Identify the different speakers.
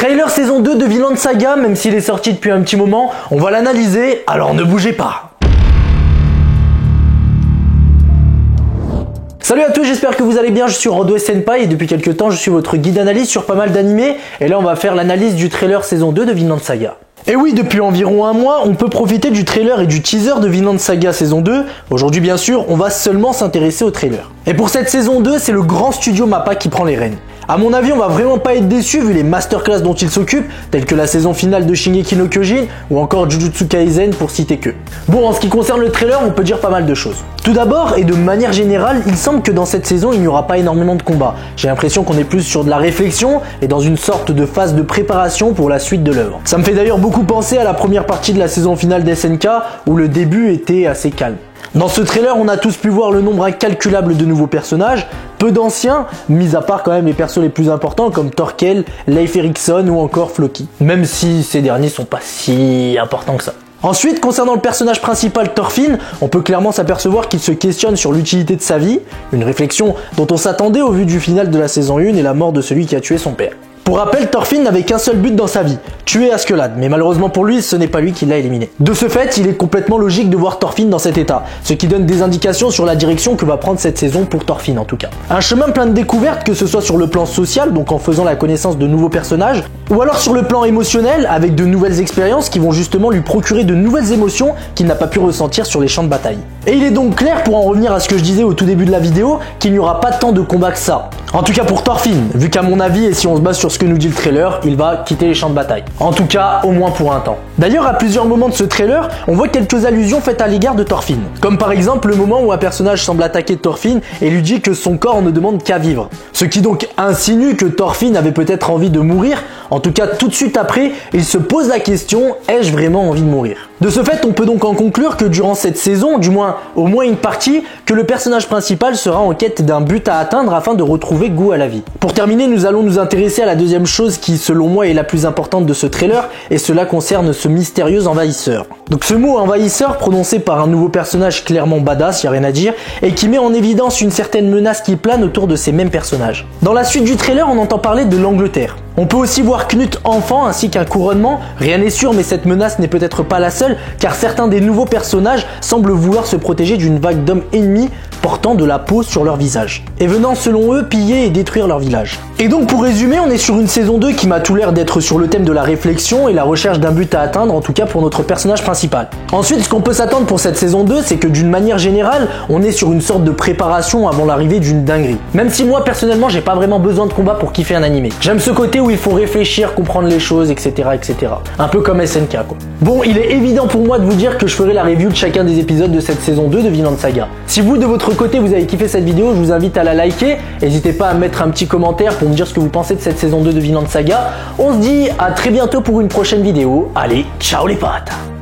Speaker 1: Trailer saison 2 de Vinland Saga, même s'il est sorti depuis un petit moment, on va l'analyser, alors ne bougez pas. Salut à tous, j'espère que vous allez bien, je suis Rodo Senpai et depuis quelques temps je suis votre guide analyse sur pas mal d'animés et là on va faire l'analyse du trailer saison 2 de Vinland Saga. Et oui, depuis environ un mois, on peut profiter du trailer et du teaser de Vinland Saga saison 2. Aujourd'hui bien sûr, on va seulement s'intéresser au trailer. Et pour cette saison 2, c'est le grand studio MAPPA qui prend les rênes. A mon avis, on va vraiment pas être déçu vu les masterclass dont il s'occupe, telles que la saison finale de Shingeki no Kyojin ou encore Jujutsu Kaisen pour citer que. Bon, en ce qui concerne le trailer, on peut dire pas mal de choses. Tout d'abord, et de manière générale, il semble que dans cette saison, il n'y aura pas énormément de combats. J'ai l'impression qu'on est plus sur de la réflexion et dans une sorte de phase de préparation pour la suite de l'œuvre. Ça me fait d'ailleurs beaucoup penser à la première partie de la saison finale d'SNK où le début était assez calme. Dans ce trailer, on a tous pu voir le nombre incalculable de nouveaux personnages, peu d'anciens, mis à part quand même les persos les plus importants comme Thorkel, Leif Erikson ou encore Floki. Même si ces derniers sont pas si importants que ça. Ensuite, concernant le personnage principal Thorfinn, on peut clairement s'apercevoir qu'il se questionne sur l'utilité de sa vie, une réflexion dont on s'attendait au vu du final de la saison 1 et la mort de celui qui a tué son père. Pour rappel, Thorfinn n'avait qu'un seul but dans sa vie, tuer Askeladd, mais malheureusement pour lui, ce n'est pas lui qui l'a éliminé. De ce fait, il est complètement logique de voir Thorfinn dans cet état, ce qui donne des indications sur la direction que va prendre cette saison pour Thorfinn en tout cas. Un chemin plein de découvertes, que ce soit sur le plan social, donc en faisant la connaissance de nouveaux personnages, ou alors sur le plan émotionnel, avec de nouvelles expériences qui vont justement lui procurer de nouvelles émotions qu'il n'a pas pu ressentir sur les champs de bataille. Et il est donc clair, pour en revenir à ce que je disais au tout début de la vidéo, qu'il n'y aura pas tant de combats que ça. En tout cas pour Thorfinn, vu qu'à mon avis, et si on se base sur ce que nous dit le trailer, il va quitter les champs de bataille. En tout cas, au moins pour un temps. D'ailleurs, à plusieurs moments de ce trailer, on voit quelques allusions faites à l'égard de Thorfinn. Comme par exemple le moment où un personnage semble attaquer Thorfinn et lui dit que son corps ne demande qu'à vivre. Ce qui donc insinue que Thorfinn avait peut-être envie de mourir. En tout cas, tout de suite après, il se pose la question, ai-je vraiment envie de mourir ? De ce fait, on peut donc en conclure que durant cette saison, du moins au moins une partie, que le personnage principal sera en quête d'un but à atteindre afin de retrouver goût à la vie. Pour terminer, nous allons nous intéresser à la deuxième chose qui, selon moi, est la plus importante de ce trailer, et cela concerne ce mystérieux envahisseur. Donc ce mot envahisseur, prononcé par un nouveau personnage clairement badass, y a rien à dire, et qui met en évidence une certaine menace qui plane autour de ces mêmes personnages. Dans la suite du trailer, on entend parler de l'Angleterre. On peut aussi voir Knut enfant ainsi qu'un couronnement, rien n'est sûr mais cette menace n'est peut-être pas la seule car certains des nouveaux personnages semblent vouloir se protéger d'une vague d'hommes ennemis portant de la peau sur leur visage et venant selon eux piller et détruire leur village. Et donc pour résumer, on est sur une saison 2 qui m'a tout l'air d'être sur le thème de la réflexion et la recherche d'un but à atteindre, en tout cas pour notre personnage principal. Ensuite, ce qu'on peut s'attendre pour cette saison 2, c'est que d'une manière générale, on est sur une sorte de préparation avant l'arrivée d'une dinguerie. Même si moi personnellement j'ai pas vraiment besoin de combat pour kiffer un animé. J'aime ce côté où il faut réfléchir, comprendre les choses, etc. etc. Un peu comme SNK quoi. Bon, il est évident pour moi de vous dire que je ferai la review de chacun des épisodes de cette saison 2 de Vinland Saga. Si vous de votre côté vous avez kiffé cette vidéo, je vous invite à la liker. N'hésitez pas à mettre un petit commentaire pour me dire ce que vous pensez de cette saison 2 de Vinland Saga. On se dit à très bientôt pour une prochaine vidéo. Allez, ciao les potes!